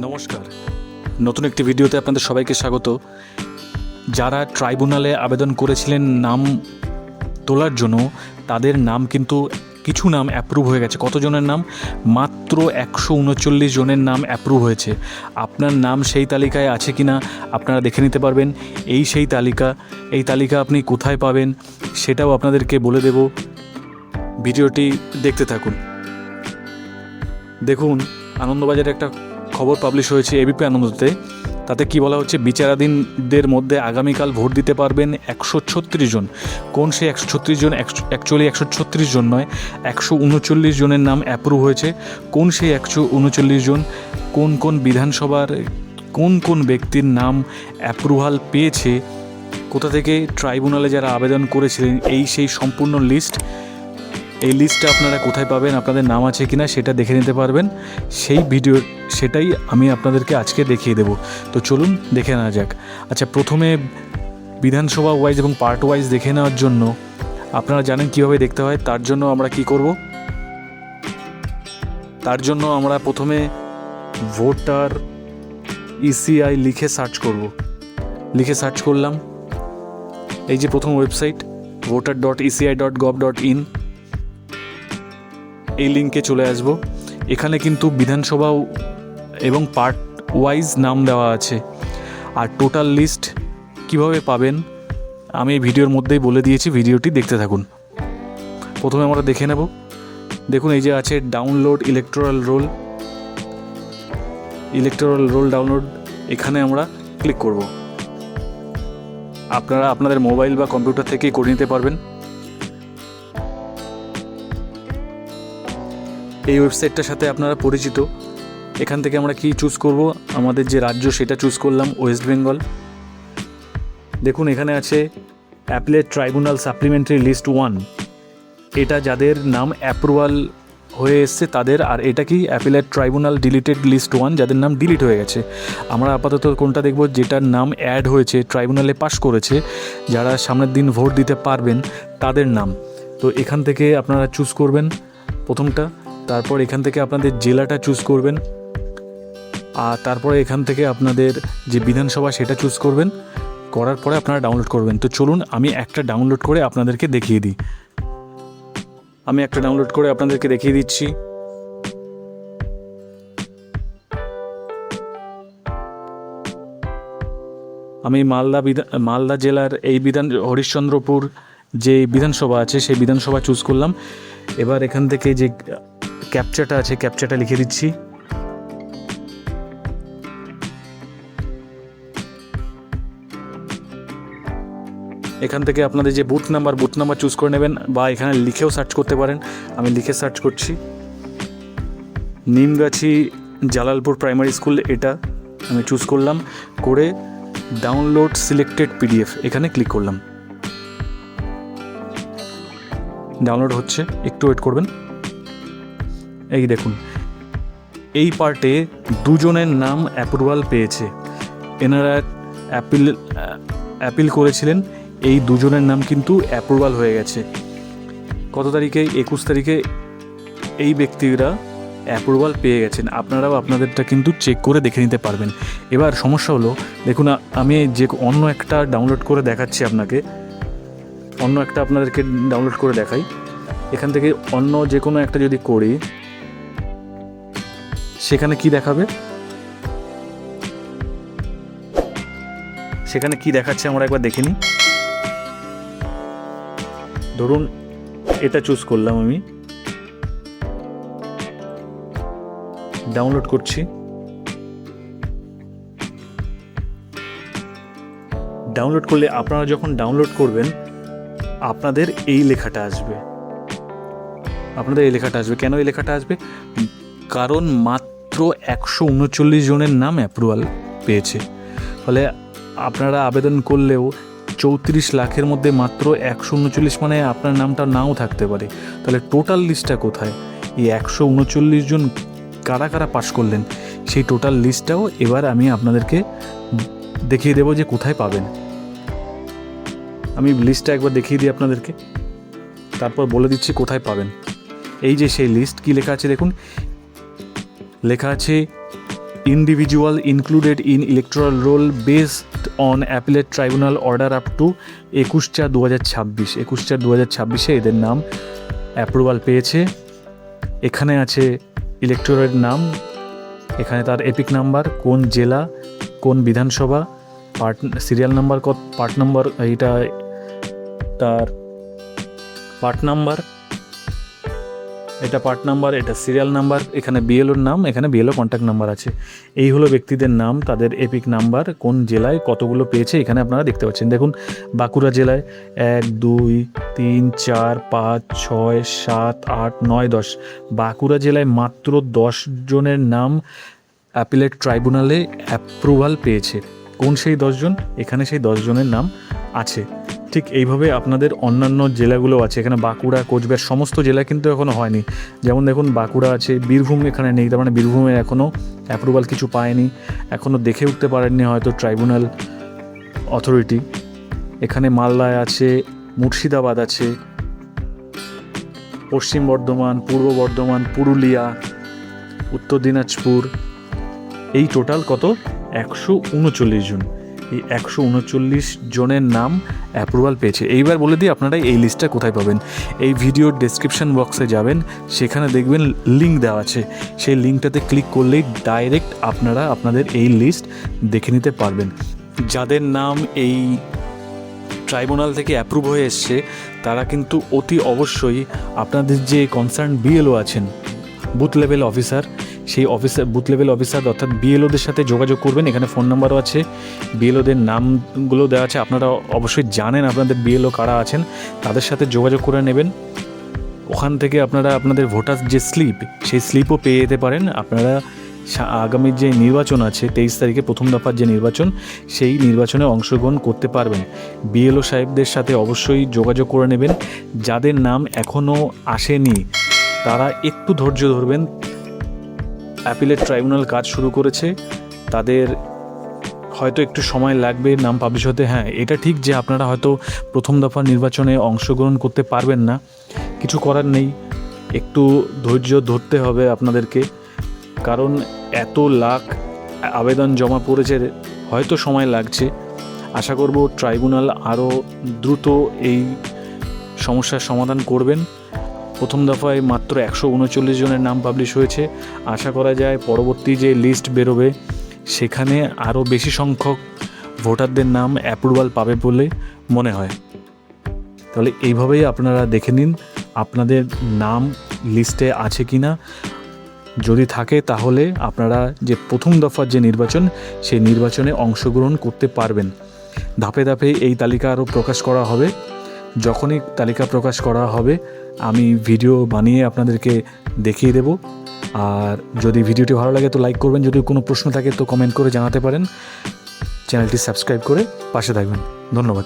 নমস্কার, নতুন একটি ভিডিওতে আপনাদের সবাইকে স্বাগত। যারা ট্রাইব্যুনালে আবেদন করেছিলেন নাম তোলার জন্য, তাদের নাম কিন্তু কিছু নাম অ্যাপ্রুভ হয়ে গেছে। কতজনের নাম? মাত্র 139 জনের নাম অ্যাপ্রুভ হয়েছে। আপনার নাম সেই তালিকায় আছে কি না আপনারা দেখে নিতে পারবেন। সেই তালিকা আপনি কোথায় পাবেন সেটাও আপনাদেরকে বলে দেব। ভিডিওটি দেখতে থাকুন। দেখুন, আনন্দবাজারে একটা খবর পাবলিশ হয়েছে এবিপি আনন্দতে। তাতে কি বলা হচ্ছে, বিচারাধীনদের মধ্যে আগামীকাল ভোট দিতে পারবেন 136 জন। কোন সেই 136 জন? অ্যাকচুয়ালি 136 জন নয়, 139 জনের নাম অ্যাপ্রুভ হয়েছে। কোন সেই 139 জন? কোন কোন বিধানসভার কোন ব্যক্তির নাম অ্যাপ্রুভাল পেয়েছে, কোথা থেকে ট্রাইব্যুনালে যারা আবেদন করেছিলেন, সেই সম্পূর্ণ লিস্ট। এই লিস্টটা আপনারা কোথায় পাবেন, আপনাদের নাম আছে কিনা সেটা দেখে নিতে পারবেন। সেটাই আমি আপনাদেরকে আজকে দেখিয়ে দেব। তো চলুন দেখে নেওয়া যাক। আচ্ছা, প্রথমে বিধানসভা ওয়াইজ এবং পার্ট ওয়াইজ দেখে নেওয়ার জন্য আপনারা জানেন কীভাবে দেখতে হয়। তার জন্য আমরা কি করব? তার জন্য আমরা প্রথমে ভোটার ইসিআই লিখে সার্চ করলাম। এই যে প্রথম ওয়েবসাইট voter.eci.gov.in, এই লিঙ্কে চলে আসব। এখানে কিন্তু বিধানসভা এবং পার্ট ওয়াইজ নাম দেওয়া আছে। আর টোটাল লিস্ট কিভাবে পাবেন আমি এই ভিডিওর মধ্যেই বলে দিয়েছি, ভিডিওটি দেখতে থাকুন। প্রথমে আমরা দেখে নেব। দেখুন, এই যে আছে ডাউনলোড ইলেকটোরাল রোল ডাউনলোড, এখানে আমরা ক্লিক করব। আপনারা আপনাদের মোবাইল বা কম্পিউটার থেকেই করে নিতে পারবেন। এই ওয়েবসাইটটার সাথে আপনারা পরিচিত। এখান থেকে আমরা কি চুজ করব? আমাদের যে রাজ্য সেটা চুজ করলাম, ওয়েস্ট বেঙ্গল। দেখুন, এখানে আছে অ্যাপিলেট ট্রাইব্যুনাল সাপ্লিমেন্টারি লিস্ট 1। এটা যাদের নাম অ্যাপ্রুভাল হয়ে এসছে তাদের। আর এটা কি অ্যাপিলেট ট্রাইব্যুনাল ডিলিটেড লিস্ট 1, যাদের নাম ডিলিট হয়ে গেছে। আমরা আপাতত কোনটা দেখব? যেটার নাম অ্যাড হয়েছে, ট্রাইব্যুনালে পাস করেছে, যারা সামনের দিন ভোট দিতে পারবেন তাদের নাম। তো এখান থেকে আপনারা চুজ করবেন প্রথমটা। তারপর এখান থেকে আপনাদের জেলাটা চুজ করবেন। আর তারপরে এখান থেকে আপনাদের যে বিধানসভা সেটা চুজ করবেন। করার পরে আপনারা ডাউনলোড করবেন। তো চলুন আমি একটা ডাউনলোড করে আপনাদেরকে দেখিয়ে দিই। দিচ্ছি। আমি মালদা জেলার এই হরিশ্চন্দ্রপুর যে বিধানসভা আছে সেই বিধানসভা চুজ করলাম। এবার এখান থেকে যে ক্যাপচাটা আছে, ক্যাপচাটা লিখে দিচ্ছি। এখান থেকে আপনাদের যে বুথ নাম্বার চুজ করে নেবেন, বা এখানে লিখেও সার্চ করতে পারেন। আমি লিখে সার্চ করছি। নিমগাছি জালালপুর প্রাইমারি স্কুল, এটা আমি চুজ করলাম। করে ডাউনলোড সিলেক্টেড পিডিএফ এখানে ক্লিক করলাম। ডাউনলোড হচ্ছে, একটু ওয়েট করবেন। এই দেখুন, এই পার্টে 2 জনের নাম অ্যাপ্রুভাল পেয়েছে। এনারা অ্যাপিল করেছিলেন। এই 2 জনের নাম কিন্তু অ্যাপ্রুভাল হয়ে গেছে। কত তারিখে? 21 তারিখে এই ব্যক্তিরা অ্যাপ্রুভাল পেয়ে গেছেন। আপনারাও আপনাদেরটা কিন্তু চেক করে দেখে নিতে পারবেন। এবার সমস্যা হলো, দেখুন আমি যে অন্য একটা ডাউনলোড করে দেখাচ্ছি আপনাকে। আপনাদেরকে ডাউনলোড করে দেখাই। এখান থেকে অন্য যে কোনো একটা যদি করি, সেখানে কি দেখাবে? সেখানে কি দেখাচ্ছে আমরা একবার দেখে নিই। ধরুন এটা চুজ করলাম, আমি ডাউনলোড করছি। ডাউনলোড করলে আপনারা যখন ডাউনলোড করবেন আপনাদের এই লেখাটা আসবে। কেন এই লেখাটা আসবে? কারণ মাত্র 139 জনের নাম অ্যাপ্রুভাল পেয়েছে। ফলে আপনারা আবেদন করলেও 34 লাখের মধ্যে মাত্র 139, মানে আপনার নামটা নাও থাকতে পারে। তাহলে টোটাল লিস্টটা কোথায়? এই 139 জন কারা কারা পাস করলেন সেই টোটাল লিস্টটাও এবার আমি আপনাদেরকে দেখিয়ে দেবো যে কোথায় পাবেন। আমি লিস্টটা একবার দেখিয়ে দিই আপনাদেরকে, তারপর বলে দিচ্ছি কোথায় পাবেন। এই যে সেই লিস্ট, কি লেখা আছে দেখুন, লেখা আছে individual included in electoral roll based on appellate tribunal order up to 21/4/2026 এদের নাম অ্যাপ্রুভাল পেয়েছে। এখানে আছে ইলেক্টরের নাম, এখানে তার এপিক নাম্বার, কোন জেলা, কোন বিধানসভা, সিরিয়াল নাম্বার, পার্ট নাম্বার, এইটা তার পার্ট নাম্বার, এটা পার্ট নাম্বার, এটা সিরিয়াল নাম্বার, এখানে বিএলওর নাম, এখানে বিএলও কন্ট্যাক্ট নাম্বার আছে। এই হলো ব্যক্তিদের নাম, তাদের এপিক নাম্বার, কোন জেলায় কতগুলো পেয়েছে এখানে আপনারা দেখতে পাচ্ছেন। দেখুন বাঁকুড়া জেলায় 1 2 3 4 5 6 7 8 9 10, বাঁকুড়া জেলায় মাত্র 10 জনের নাম অ্যাপিলেট ট্রাইব্যুনালে অ্যাপ্রুভাল পেয়েছে। কোন সেই 10 জন? এখানে সেই 10 জনের নাম আছে। ঠিক এইভাবে আপনাদের অন্যান্য জেলাগুলো আছে, এখানে বাঁকুড়া, কোচবিহার সমস্ত জেলা কিন্তু এখনও হয়নি। যেমন দেখুন বাঁকুড়া আছে, বীরভূম এখানে নেই, তার মানে বীরভূমে এখনও অ্যাপ্রুভাল কিছু পায়নি, এখনও দেখে উঠতে পারেননি হয়তো ট্রাইব্যুনাল অথরিটি। এখানে মালদায় আছে, মুর্শিদাবাদ আছে, পশ্চিম বর্ধমান, পূর্ব বর্ধমান, পুরুলিয়া, উত্তর দিনাজপুর, এই টোটাল কত? 139 জন। এই 139 জনের নাম অ্যাপ্রুভাল পেয়েছে। এইবার বলে দিই আপনারা এই লিস্টটা কোথায় পাবেন। এই ভিডিওর ডেসক্রিপশন বক্সে যাবেন, সেখানে দেখবেন লিঙ্ক দেওয়া আছে, সেই লিঙ্কটাতে ক্লিক করলেই ডাইরেক্ট আপনারা আপনাদের এই লিস্ট দেখে নিতে পারবেন। যাদের নাম এই ট্রাইব্যুনাল থেকে অ্যাপ্রুভ হয়ে এসছে তারা কিন্তু অতি অবশ্যই আপনাদের যে কনসার্ন বিএলও আছেন, বুথ লেভেল অফিসার, সেই অফিসার, বুথ লেভেল অফিসার অর্থাৎ বিএলওদের সাথে যোগাযোগ করবেন। এখানে ফোন নাম্বারও আছে, বিএলওদের নামগুলো দেওয়া আছে, আপনারা অবশ্যই জানেন আপনাদের বিএলও কারা আছেন, তাদের সাথে যোগাযোগ করে নেবেন। ওখান থেকে আপনারা আপনাদের ভোটার যে স্লিপ, সেই স্লিপও পেয়ে যেতে পারেন। আপনারা আগামী যে নির্বাচন আছে 23 তারিখে প্রথম দফার যে নির্বাচন, সেই নির্বাচনে অংশগ্রহণ করতে পারবেন। বিএলও সাহেবদের সাথে অবশ্যই যোগাযোগ করে নেবেন। যাদের নাম এখনও আসেনি তারা একটু ধৈর্য ধরবেন, অ্যাপিলেট ট্রাইব্যুনাল কাজ শুরু করেছে, তাদের হয়তো একটু সময় লাগবে নাম পাবলিশ হতে। হ্যাঁ, এটা ঠিক যে আপনারা হয়তো প্রথম দফার নির্বাচনে অংশগ্রহণ করতে পারবেন না, কিছু করার নেই, একটু ধৈর্য ধরতে হবে আপনাদেরকে, কারণ এত লাখ আবেদন জমা পড়েছে, হয়তো সময় লাগছে। আশা করব ট্রাইব্যুনাল আরও দ্রুত এই সমস্যার সমাধান করবেন। প্রথম দফায় মাত্র 139 জনের নাম পাবলিশ হয়েছে, আশা করা যায় পরবর্তী যে লিস্ট বেরোবে সেখানে আরও বেশি সংখ্যক ভোটারদের নাম অ্যাপ্রুভাল পাবে বলে মনে হয়। তাহলে এইভাবেই আপনারা দেখে নিন আপনাদের নাম লিস্টে আছে কি না। যদি থাকে তাহলে আপনারা যে প্রথম দফার যে নির্বাচন, সেই নির্বাচনে অংশগ্রহণ করতে পারবেন। ধাপে ধাপে এই তালিকা আরও প্রকাশ করা হবে। যখনই তালিকা প্রকাশ করা হবে আমি ভিডিও বানিয়ে আপনাদেরকে দেখিয়ে দেব। আর যদি ভিডিওটি ভালো লাগে তো লাইক করবেন, যদি কোনো প্রশ্ন থাকে তো কমেন্ট করে জানাতে পারেন। চ্যানেলটি সাবস্ক্রাইব করে পাশে থাকবেন। ধন্যবাদ।